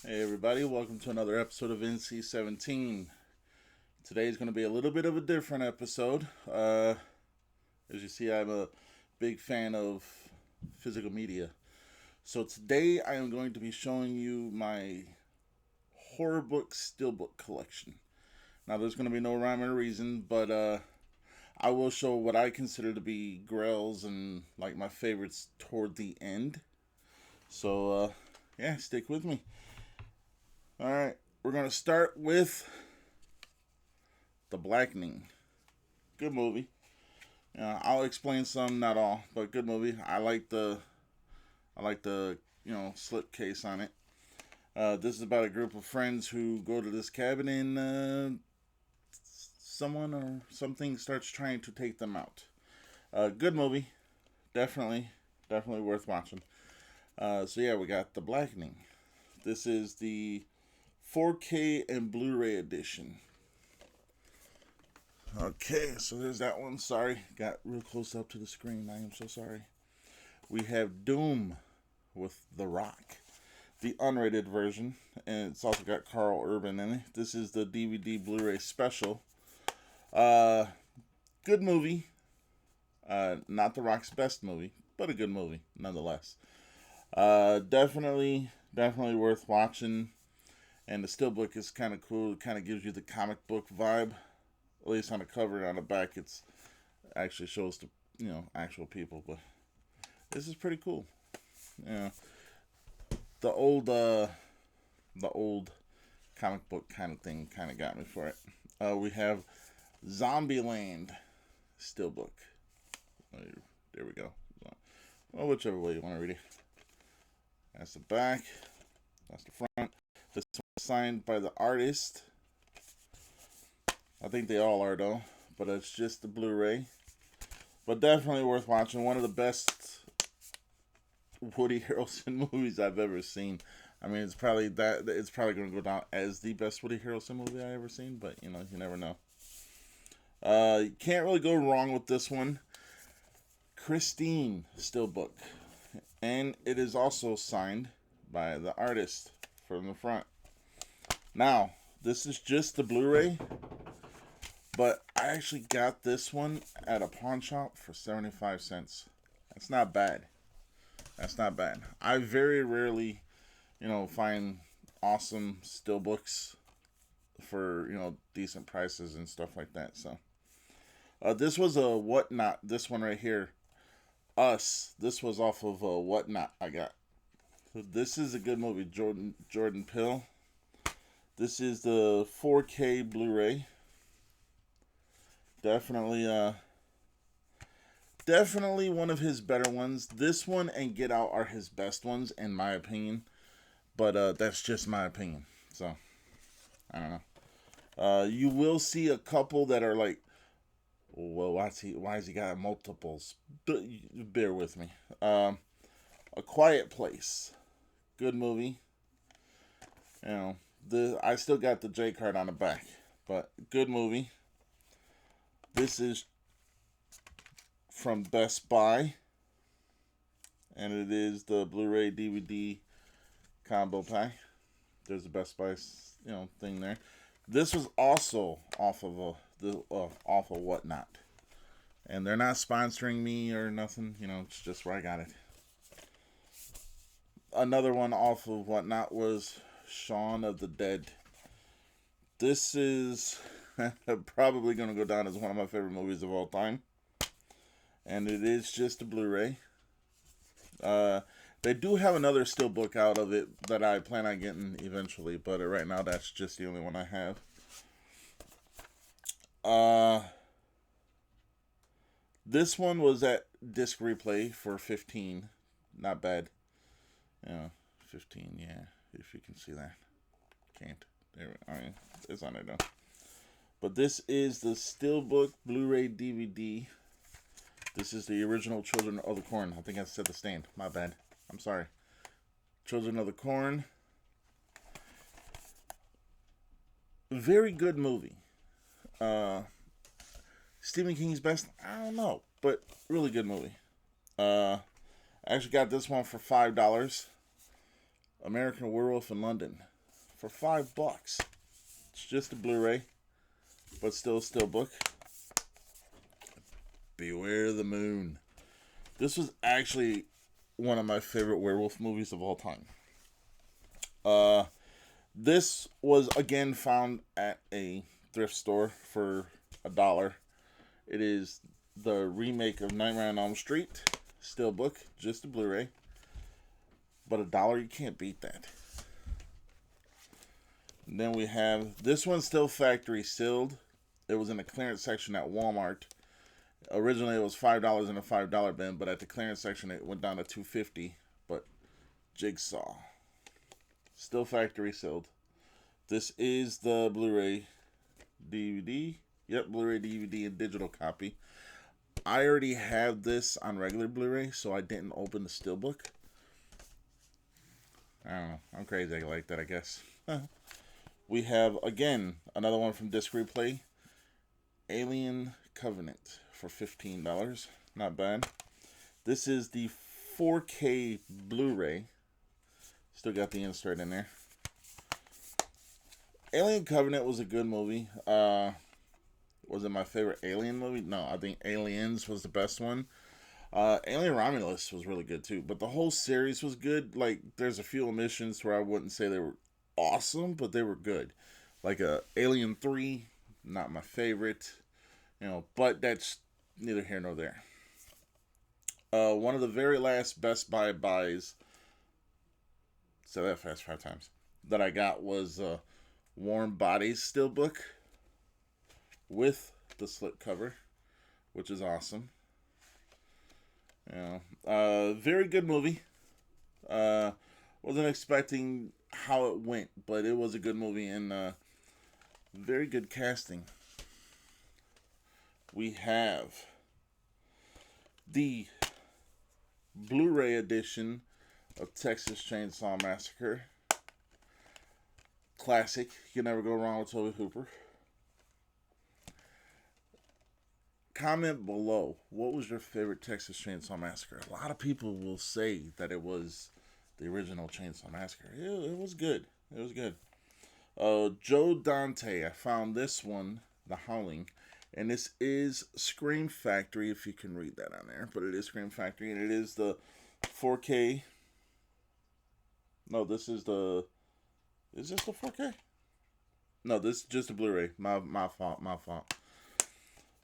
Hey everybody, welcome to another episode of NC-17. Today is going to be a little bit of a different episode. As you see, I'm a big fan of physical media. So today I am going to be showing you my horror book steelbook collection. Now there's going to be no rhyme or reason, but I will show what I consider to be grails and like my favorites toward the end. So yeah, stick with me. Alright, we're going to start with The Blackening. Good movie. I'll explain some, not all, but good movie. I like the slipcase on it. This is about a group of friends who go to this cabin and someone or something starts trying to take them out. Good movie. Definitely worth watching. So yeah, we got The Blackening. This is the 4K and Blu-ray edition. Okay, so there's that one. Sorry, got real close up to the screen. I am so sorry. We have Doom with The Rock, the unrated version, and it's also got Carl Urban in it. This is the DVD Blu-ray special. Good movie. Not The Rock's best movie, but a good movie nonetheless. Definitely worth watching. And the steelbook is kind of cool. It kind of gives you the comic book vibe. At least on the cover and on the back, it's actually shows the actual people. But this is pretty cool. Yeah, the old comic book kind of thing kind of got me for it. We have Zombieland steelbook. There we go. Well, whichever way you want to read it. That's the back. That's the front. This one is signed by the artist. I think they all are though, but it's just the Blu-ray. But definitely worth watching. One of the best Woody Harrelson movies I've ever seen. I mean, it's probably going to go down as the best Woody Harrelson movie I ever seen, but you never know. You can't really go wrong with this one. Christine steelbook, and it is also signed by the artist from the front. Now, this is just the Blu-ray, but I actually got this one at a pawn shop for 75 cents. That's not bad. I very rarely, find awesome steelbooks for, decent prices and stuff like that. So, this was a Whatnot. This one right here, Us. This was off of a Whatnot I got. So this is a good movie. Jordan Peele. This is the 4K Blu-ray. Definitely one of his better ones. This one and Get Out are his best ones, in my opinion. But that's just my opinion. So, I don't know. You will see a couple that are like, well, why has he got multiples? Bear with me. A Quiet Place. Good movie. I still got the J card on the back, but good movie. This is from Best Buy, and it is the Blu-ray DVD combo pack. There's the Best Buy, thing there. This was also off of Whatnot, and they're not sponsoring me or nothing. It's just where I got it. Another one off of Whatnot was Shaun of the Dead. This is probably going to go down as one of my favorite movies of all time. And it is just a Blu-ray. They do have another steelbook out of it that I plan on getting eventually. But right now, that's just the only one I have. This one was at Disc Replay for $15. Not bad. 15, yeah. If you can see that. Can't. It's on there though. But this is the Steelbook Blu-ray DVD. This is the original Children of the Corn. I think I said The Stand. My bad. I'm sorry. Children of the Corn. Very good movie. Stephen King's best? I don't know. But really good movie. I actually got this one for $5. American Werewolf in London. for $5. It's just a Blu-ray, but still a Steelbook. Beware the Moon. This was actually one of my favorite werewolf movies of all time. This was again found at a thrift store for $1. It is the remake of Nightmare on Elm Street, Steelbook, just a Blu-ray. But $1, you can't beat that. And then we have, this one's still factory sealed. It was in the clearance section at Walmart. Originally it was $5 in a $5 bin, but at the clearance section it went down to $2.50. But Jigsaw, still factory sealed. This is the Blu-ray DVD. Yep, Blu-ray DVD and digital copy. I already have this on regular Blu-ray, so I didn't open the Steelbook. I don't know. I'm crazy like that, I guess. We have, again, another one from Disc Replay. Alien Covenant for $15. Not bad. This is the 4K Blu-ray. Still got the insert in there. Alien Covenant was a good movie. Was it my favorite Alien movie? No, I think Aliens was the best one. Alien Romulus was really good too, but the whole series was good. Like, there's a few omissions where I wouldn't say they were awesome, but they were good. Like Alien 3, not my favorite, but that's neither here nor there. One of the very last Best Buy buys, say that fast 5 times, that I got was Warm Bodies Steelbook with the slipcover, which is awesome. Very good movie. Wasn't expecting how it went, but it was a good movie and very good casting. We have the Blu-ray edition of Texas Chainsaw Massacre. Classic. You can never go wrong with Tobe Hooper. Comment below, what was your favorite Texas Chainsaw Massacre? A lot of people will say that it was the original Chainsaw Massacre. It was good. It was good. Joe Dante, I found this one, The Howling, and this is Scream Factory, if you can read that on there, but it is Scream Factory, and it is the 4K. No, this is the, is this the 4K? No, this is just a Blu-ray. My fault.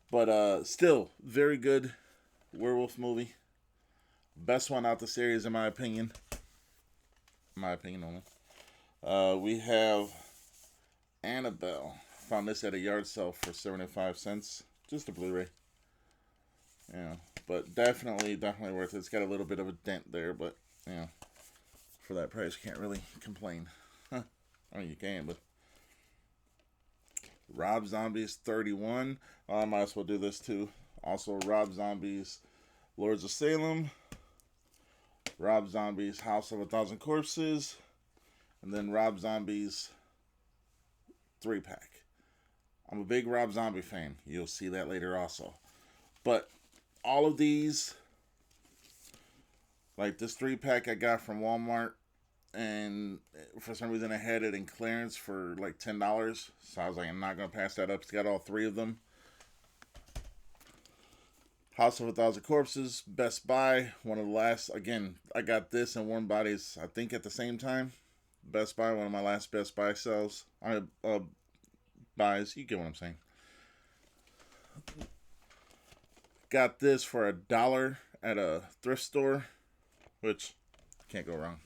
But still, very good werewolf movie. Best one out the series, in my opinion. In my opinion only. We have Annabelle. Found this at a yard sale for 75 cents. Just a Blu-ray. Yeah, but definitely worth it. It's got a little bit of a dent there, but for that price, can't really complain. I mean, you can, but Rob Zombie's 31. I might as well do this too. Also, Rob Zombie's Lords of Salem. Rob Zombie's House of a Thousand Corpses. And then Rob Zombie's 3-pack. I'm a big Rob Zombie fan. You'll see that later also. But all of these, like this 3-pack I got from Walmart, and for some reason I had it in clearance for like $10, so I was like, I'm not gonna pass that up. It's got all 3 of them. House of a Thousand Corpses, Best Buy, one of the last. Again, I got this and Warm Bodies, I think, at the same time. Best Buy, one of my last Best Buy sales. Buys, you get what I'm saying. Got this for $1 at a thrift store, which can't go wrong.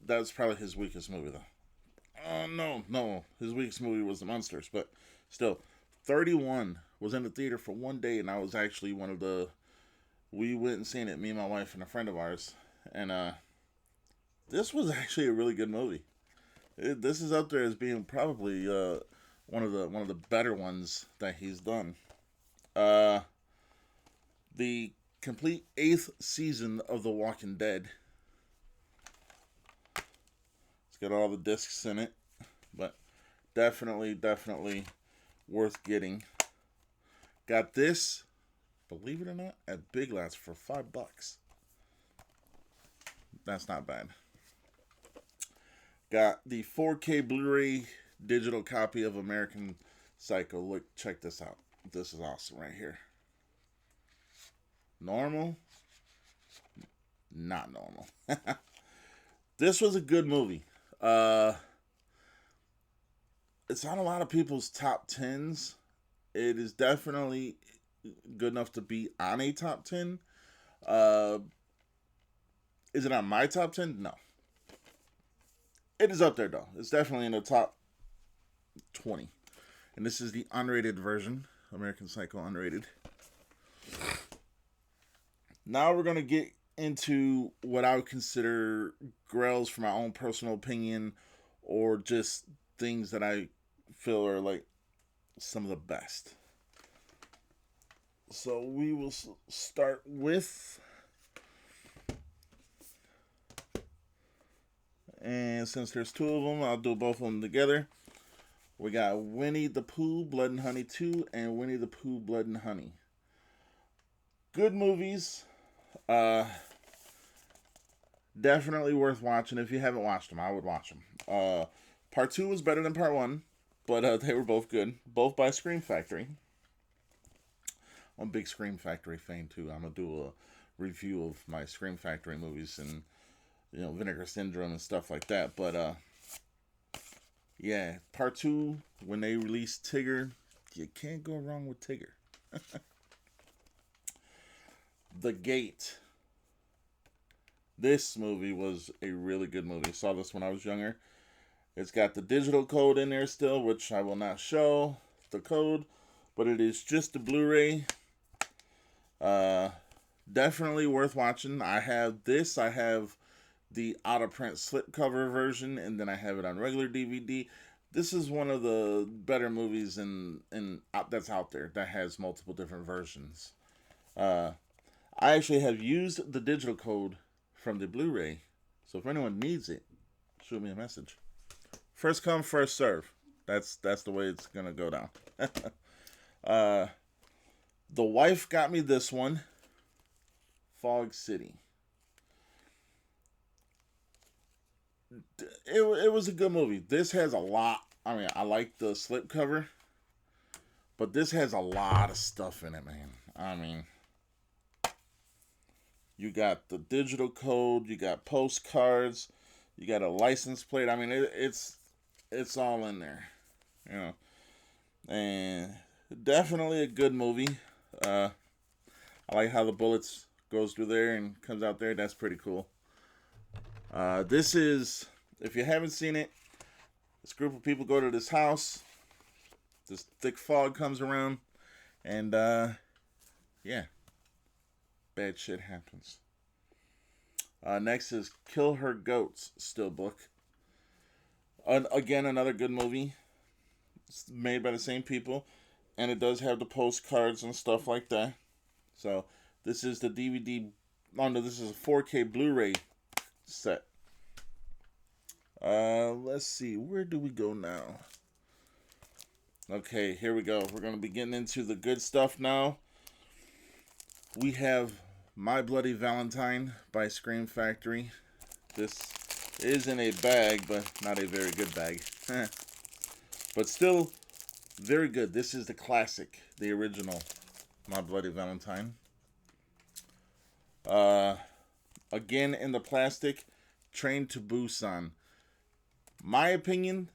That's probably his weakest movie though. No, his weakest movie was The Munsters, but still, 31 was in the theater for one day, and I was actually one of the. We went and seen it, me, my wife, and a friend of ours, and this was actually a really good movie. This is up there as being probably one of the better ones that he's done. The complete 8th season of The Walking Dead. It's got all the discs in it, but definitely worth getting. Got this, believe it or not, at Big Lots for $5. That's not bad. Got the 4K Blu-ray digital copy of American Psycho. Look, check this out. This is awesome right here. Normal? Not normal. This was a good movie. It's on a lot of people's top 10s. It is definitely good enough to be on a top 10. Is it on my top 10? No. It is up there, though. It's definitely in the top 20. And this is the unrated version. American Psycho unrated. Now we're going to get into what I would consider grells for my own personal opinion, or just things that I feel are like some of the best. So we will start with, and since there's two of them, I'll do both of them together. We got Winnie the Pooh, Blood and Honey 2, and Winnie the Pooh, Blood and Honey. Good movies. Definitely worth watching. If you haven't watched them, I would watch them. Part 2 was better than Part 1, but they were both good. Both by Scream Factory. I'm a big Scream Factory fan, too. I'm going to do a review of my Scream Factory movies and, Vinegar Syndrome and stuff like that. But, yeah, Part 2, when they released Tigger, you can't go wrong with Tigger. The Gate. This movie was a really good movie. I saw this when I was younger. It's got the digital code in there still, which I will not show the code, but it is just the Blu-ray. Definitely worth watching. I have this. I have the out-of-print slipcover version, and then I have it on regular DVD. This is one of the better movies that's out there that has multiple different versions. I actually have used the digital code from the Blu-ray, so if anyone needs it, shoot me a message. First come, first serve. That's the way it's gonna go down. The wife got me this one, Fog City. It was a good movie. This has a lot. I mean, I like the slipcover, but this has a lot of stuff in it, man. I mean, you got the digital code, you got postcards, you got a license plate. I mean, it's all in there, and definitely a good movie. I like how the bullets goes through there and comes out there. That's pretty cool. This is, if you haven't seen it, this group of people go to this house. This thick fog comes around, and yeah, bad shit happens. Next is Kill Her Goats, Steelbook. Again, another good movie. It's made by the same people, and it does have the postcards and stuff like that. So this is the DVD. Oh no, this is a 4K Blu-ray set. Let's see, where do we go now? Okay, here we go. We're gonna be getting into the good stuff now. We have My Bloody Valentine by Scream Factory. This is in a bag, but not a very good bag. But still very good. This is the classic, the original My Bloody Valentine. Again in the plastic, Train to Busan. My opinion,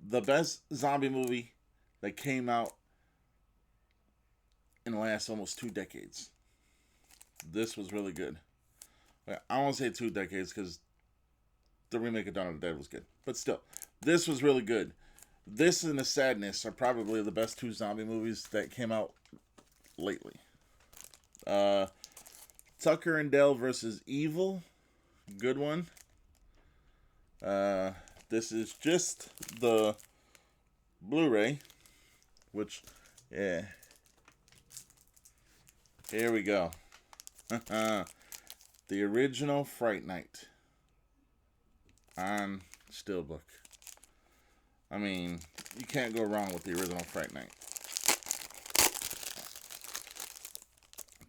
the best zombie movie that came out in the last almost 2 decades. This was really good. I won't say 2 decades because the remake of Dawn of the Dead was good. But still, this was really good. This and The Sadness are probably the best 2 zombie movies that came out lately. Tucker and Dale versus Evil. Good one. This is just the Blu-ray, which, yeah. Here we go. The original Fright Night on Steelbook. I mean, you can't go wrong with the original Fright Night.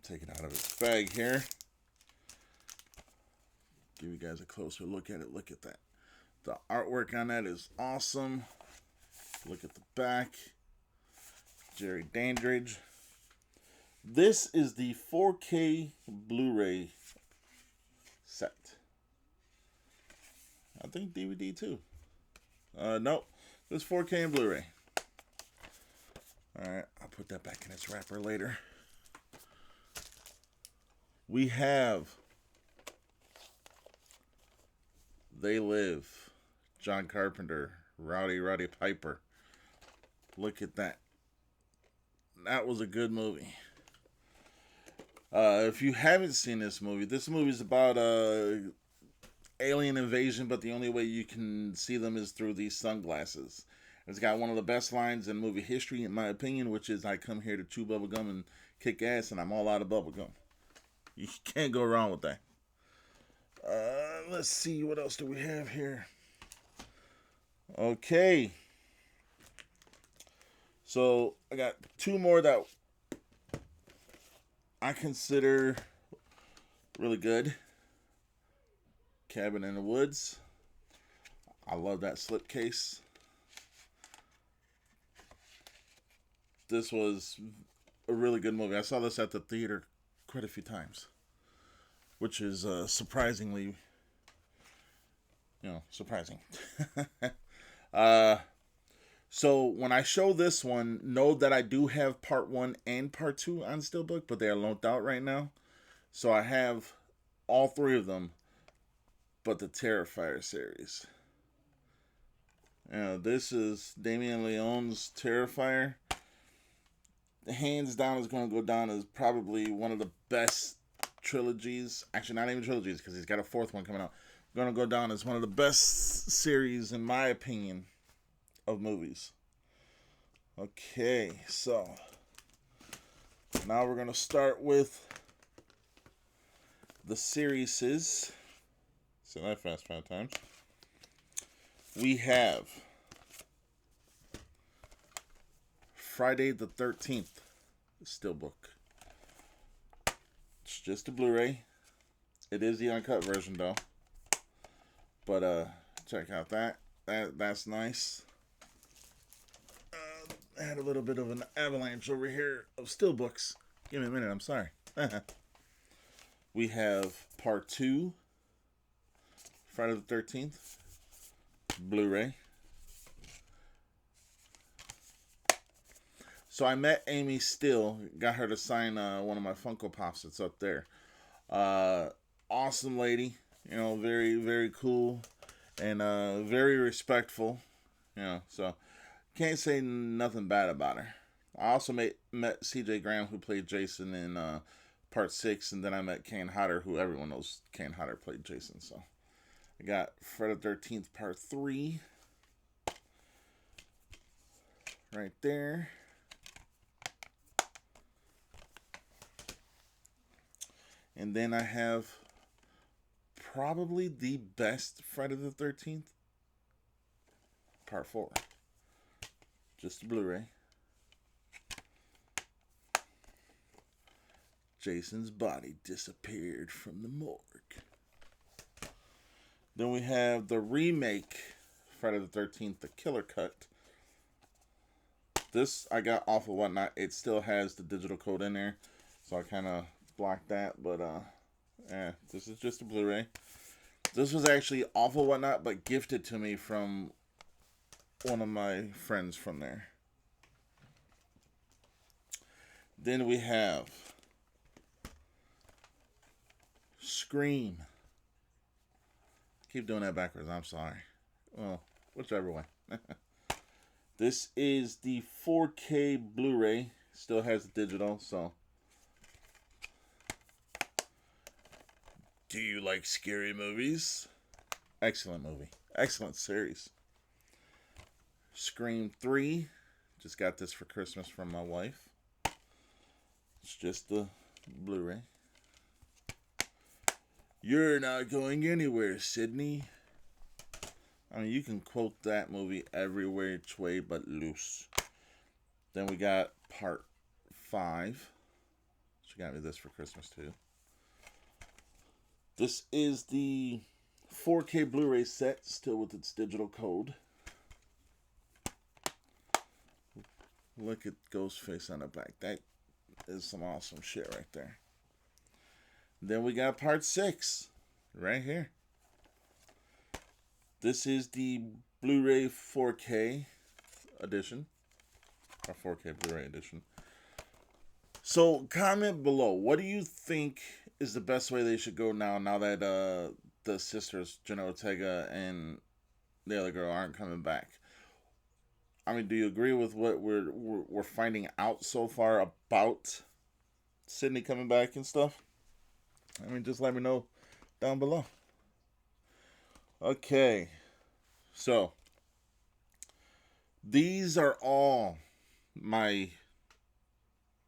Take it out of its bag here. Give you guys a closer look at it. Look at that. The artwork on that is awesome. Look at the back. Jerry Dandridge. This is the 4K Blu-ray set. I think DVD too. Nope. This 4K and Blu-ray. Alright, I'll put that back in its wrapper later. We have They Live. John Carpenter. Roddy Piper. Look at that. That was a good movie. If you haven't seen this movie is about alien invasion, but the only way you can see them is through these sunglasses. It's got one of the best lines in movie history, in my opinion, which is, "I come here to chew bubblegum and kick ass, and I'm all out of bubblegum." You can't go wrong with that. Let's see, what else do we have here? Okay. So, I got two more that I consider really good. Cabin in the Woods. I love that slipcase. This was a really good movie. I saw this at the theater quite a few times, which is surprisingly, surprising. So when I show this one, know that I do have part 1 and part 2 on Steelbook, but they are loaned out right now. So I have all 3 of them, but the Terrifier series. This is Damien Leone's Terrifier. Hands down is going to go down as probably one of the best trilogies. Actually, not even trilogies, because he's got a 4th one coming out. Going to go down as one of the best series, in my opinion, of movies. Okay, so now we're going to start with the series. So that fast 5 times. We have Friday the 13th Steelbook. It's just a Blu-ray. It is the uncut version though. But check out that's nice. I had a little bit of an avalanche over here of Steelbooks. Give me a minute, I'm sorry. We have part 2, Friday the 13th, Blu-ray. So I met Amy Steele, got her to sign one of my Funko Pops that's up there. Awesome lady, very, very cool, and very respectful, so can't say nothing bad about her. I also met CJ Graham, who played Jason in part 6, and then I met Kane Hodder, who everyone knows Kane Hodder played Jason. So I got Friday the 13th part 3 right there. And then I have probably the best Friday the 13th part 4. Just a Blu-ray. Jason's body disappeared from the morgue. Then we have the remake Friday the 13th, the Killer Cut. This I got off of Whatnot. It still has the digital code in there, so I kind of blocked that. But this is just a Blu-ray. This was actually off of Whatnot, but gifted to me from one of my friends from there. Then we have Scream. Keep doing that backwards, I'm sorry. Well, whichever way. This is the 4K Blu-ray. Still has the digital, so. Do you like scary movies? Excellent movie. Excellent series. Scream 3. Just got this for Christmas from my wife. It's just the Blu-ray. You're not going anywhere, Sydney. I mean, you can quote that movie every which way but loose. Then we got part 5. She got me this for Christmas too. This is the 4K Blu-ray set, still with its digital code. Look at Ghostface on the back. That is some awesome shit right there. Then we got part 6 right here. This is the Blu-ray 4K edition, or 4K Blu-ray edition. So comment below, what do you think is the best way they should go now that the sisters, Jenna Ortega and the other girl, aren't coming back? I mean, do you agree with what we're finding out so far about Sydney coming back and stuff? I mean, just let me know down below. Okay, so these are all my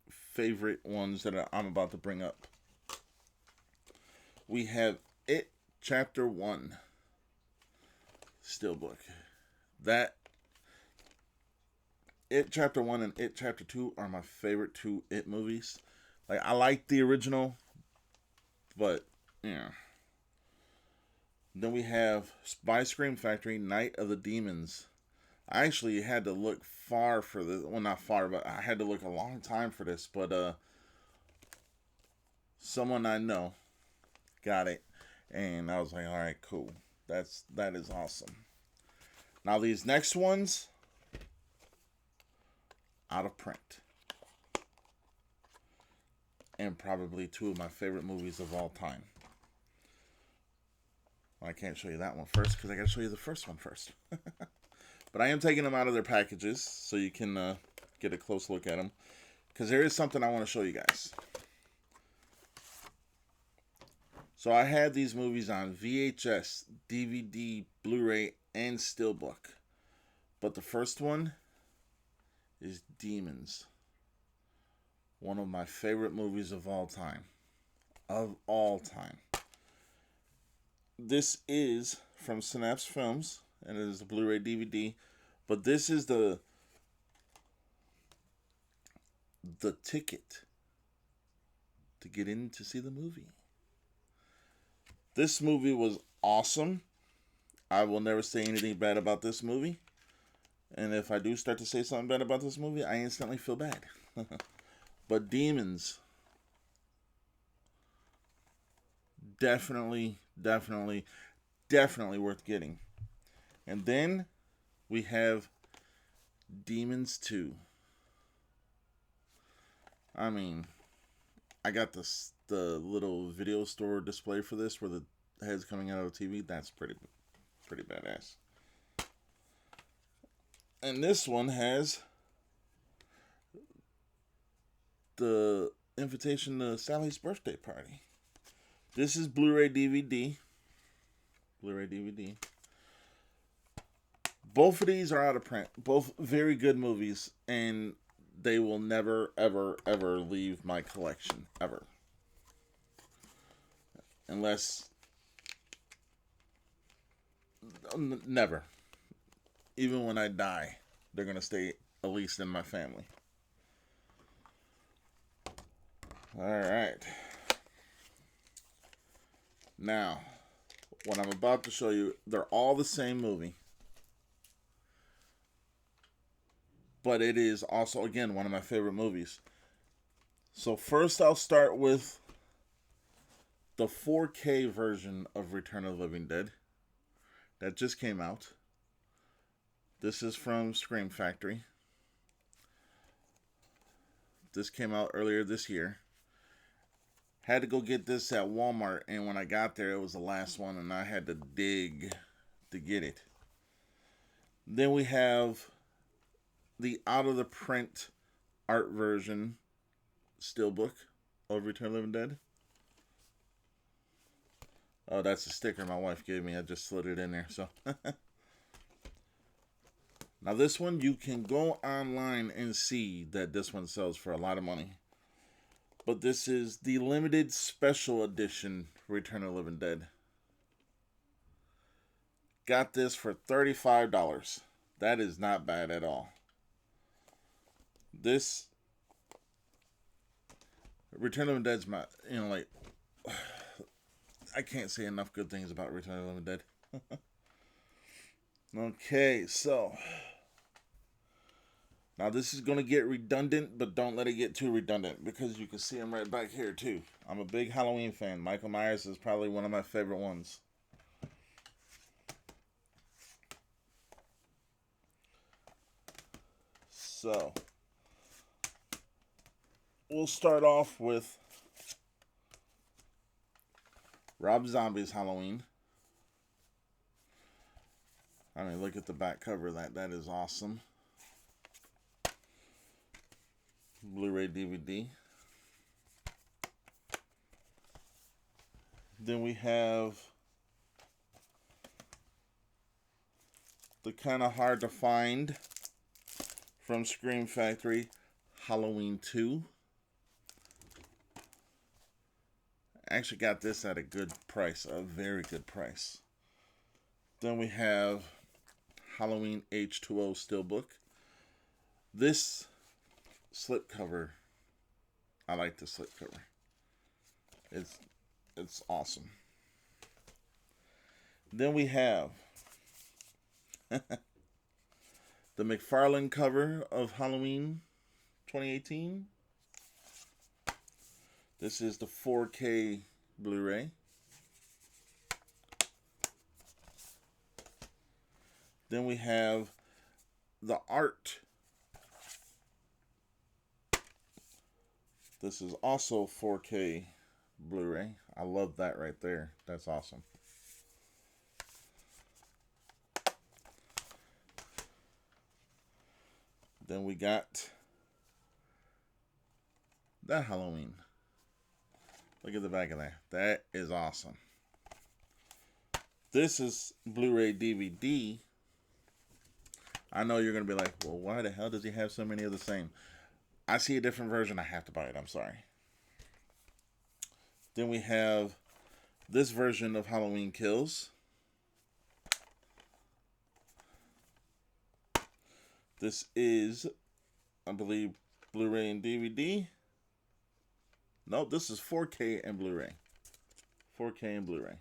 favorite ones that I'm about to bring up. We have It Chapter 1 Steelbook. That It Chapter 1 and It Chapter 2 are my favorite 2 It movies. Like, I like the original, but yeah. Then we have by Scream Factory, Night of the Demons. I actually had to look far for this. Well, not far, but I had to look a long time for this. But someone I know got it, and I was like, all right, cool. That is awesome. Now these next ones, out of print, and probably 2 of my favorite movies of all time. Well, I can't show you that one first because I got to show you the first one first. But I am taking them out of their packages so you can get a close look at them, because there is something I want to show you guys. So I had these movies on VHS, DVD, Blu-ray, and Steelbook. But the first one is Demons. One of my favorite movies of all time. Of all time. This is from Synapse Films, and it is a Blu-ray DVD. But this is the ticket to get in to see the movie. This movie was awesome. I will never say anything bad about this movie. And if I do start to say something bad about this movie, I instantly feel bad. But Demons, definitely worth getting. And then we have Demons 2. I mean, I got the little video store display for this where the head's coming out of the TV. That's pretty badass. And this one has the invitation to Sally's birthday party. This is Blu-ray DVD. Both of these are out of print. Both very good movies, and they will never, ever, ever leave my collection. Ever. Unless... Never. Even when I die, they're going to stay at least in my family. Alright. Now, what I'm about to show you, they're all the same movie. But it is also, again, one of my favorite movies. So first I'll start with the 4K version of Return of the Living Dead. That just came out. This is from Scream Factory. This came out earlier this year. Had to go get this at Walmart, and when I got there, it was the last one, and I had to dig to get it. Then we have the out-of-the-print art version Steelbook of Return of the Living Dead. Oh, that's a sticker my wife gave me. I just slid it in there, so... Now this one, you can go online and see that this one sells for a lot of money. But this is the limited special edition Return of the Living Dead. Got this for $35. That is not bad at all. This Return of the Living Dead's my, I can't say enough good things about Return of the Living Dead. Okay, so now this is going to get redundant, but don't let it get too redundant because you can see him right back here too. I'm a big Halloween fan. Michael Myers is probably one of my favorite ones. So we'll start off with Rob Zombie's Halloween. I mean, look at the back cover of that. That is awesome. Blu-ray DVD. Then we have the kind of hard to find from Scream Factory, Halloween 2. Actually got this at a good price, a very good price. Then we have Halloween H2O Steelbook. This slipcover, I like the slipcover. It's awesome. Then we have the McFarlane cover of Halloween 2018. This is the 4K Blu-ray. Then we have the art. This is also 4K Blu-ray. I love that right there. That's awesome. Then we got that Halloween. Look at the back of that. That is awesome. This is Blu-ray DVD. I know you're going to be like, well, why the hell does he have so many of the same? I see a different version. I have to buy it. I'm sorry. Then we have this version of Halloween Kills. This is, I believe, Blu-ray and DVD. No, this is 4K and Blu-ray. 4K and Blu-ray.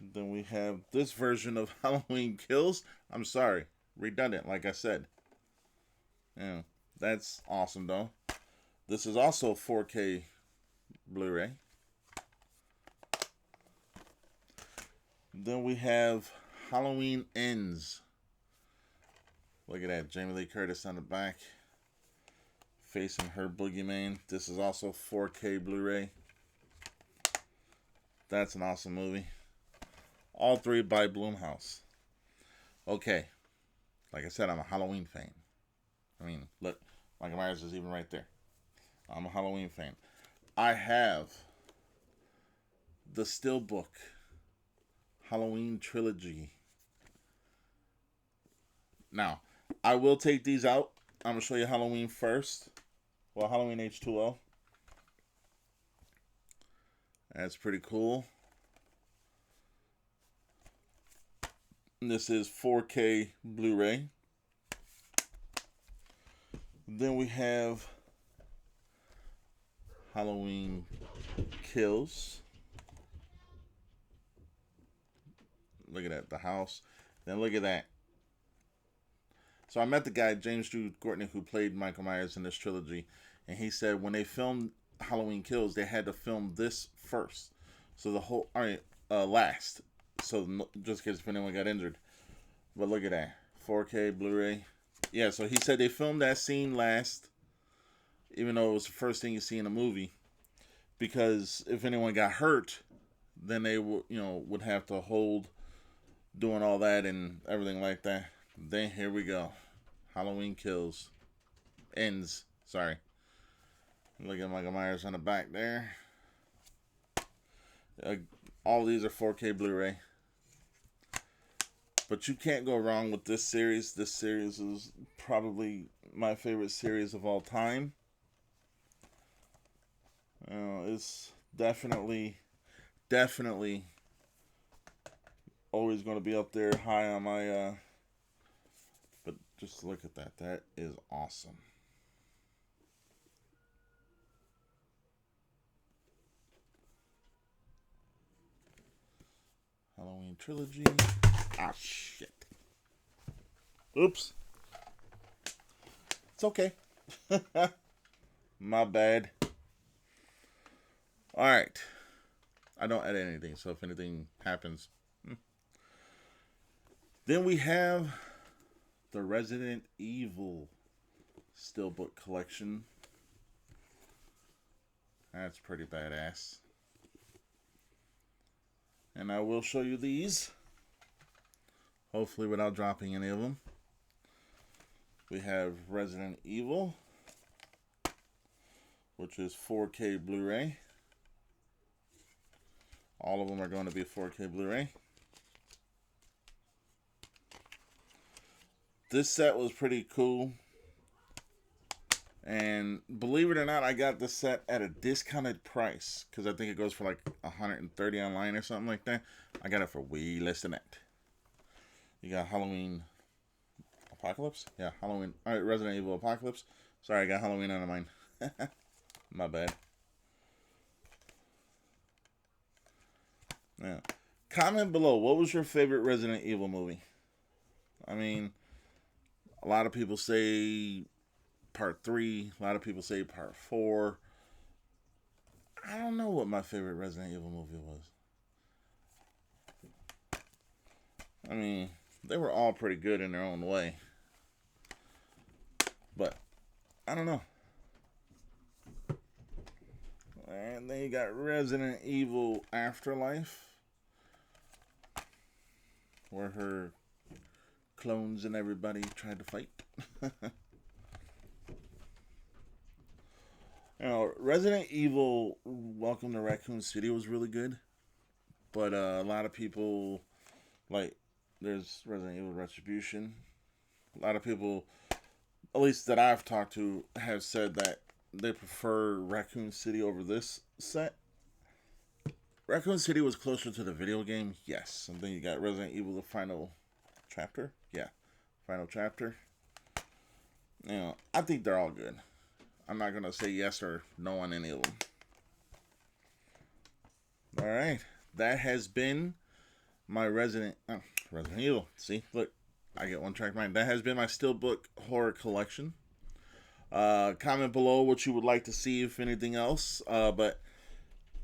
Then we have this version of Halloween Kills. I'm sorry, redundant, like I said. Yeah, that's awesome, though. This is also 4K Blu-ray. Then we have Halloween Ends. Look at that, Jamie Lee Curtis on the back, facing her boogeyman. This is also 4K Blu-ray. That's an awesome movie. All three by Blumhouse. Okay, like I said, I'm a Halloween fan. I mean, look, Michael Myers is even right there. I'm a Halloween fan. I have the Steelbook Halloween trilogy. Now, I will take these out. I'm going to show you Halloween first. Well, Halloween H2O. That's pretty cool. This is 4K Blu-ray. Then we have Halloween Kills. Look at that, the house. Then look at that. So I met the guy, James Jude Courtney, who played Michael Myers in this trilogy. And he said when they filmed Halloween Kills, they had to film this first. So the whole, last. So just in case if anyone got injured. But look at that. 4K Blu-ray. Yeah, so he said they filmed that scene last. Even though it was the first thing you see in a movie. Because if anyone got hurt, then they would have to hold doing all that and everything like that. Then here we go. Halloween Kills. Ends. Sorry. Look at Michael Myers on the back there. All these are 4K Blu-ray. But you can't go wrong with this series. This series is probably my favorite series of all time. It's definitely always going to be up there high on my... But just look at that. That is awesome. Halloween trilogy. Ah, shit. Oops. It's okay. My bad. Alright. I don't edit anything, so if anything happens. Then we have the Resident Evil Steelbook collection. That's pretty badass. And I will show you these. Hopefully without dropping any of them. We have Resident Evil, which is 4K Blu-ray. All of them are going to be 4K Blu-ray. This set was pretty cool. And believe it or not, I got the set at a discounted price. Because I think it goes for like $130 online or something like that. I got it for way less than that. You got Halloween Apocalypse? Yeah, Halloween. Alright, Resident Evil Apocalypse. Sorry, I got Halloween on mine. My bad. Yeah. Comment below, what was your favorite Resident Evil movie? I mean, a lot of people say part 3. A lot of people say part 4. I don't know what my favorite Resident Evil movie was. I mean, they were all pretty good in their own way. But, I don't know. And then you got Resident Evil Afterlife, where her clones and everybody tried to fight. You know, Resident Evil Welcome to Raccoon City was really good. But a lot of people, like, there's Resident Evil Retribution. A lot of people, at least that I've talked to, have said that they prefer Raccoon City over this set. Raccoon City was closer to the video game, yes. And then you got Resident Evil, the final chapter. Yeah, final chapter. You know, I think they're all good. I'm not going to say yes or no on any of them. Alright, that has been my Resident Evil. See, look, I get one track mind. That has been my Steelbook horror collection. Comment below what you would like to see, if anything else. But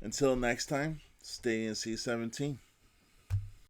until next time, stay NC-17.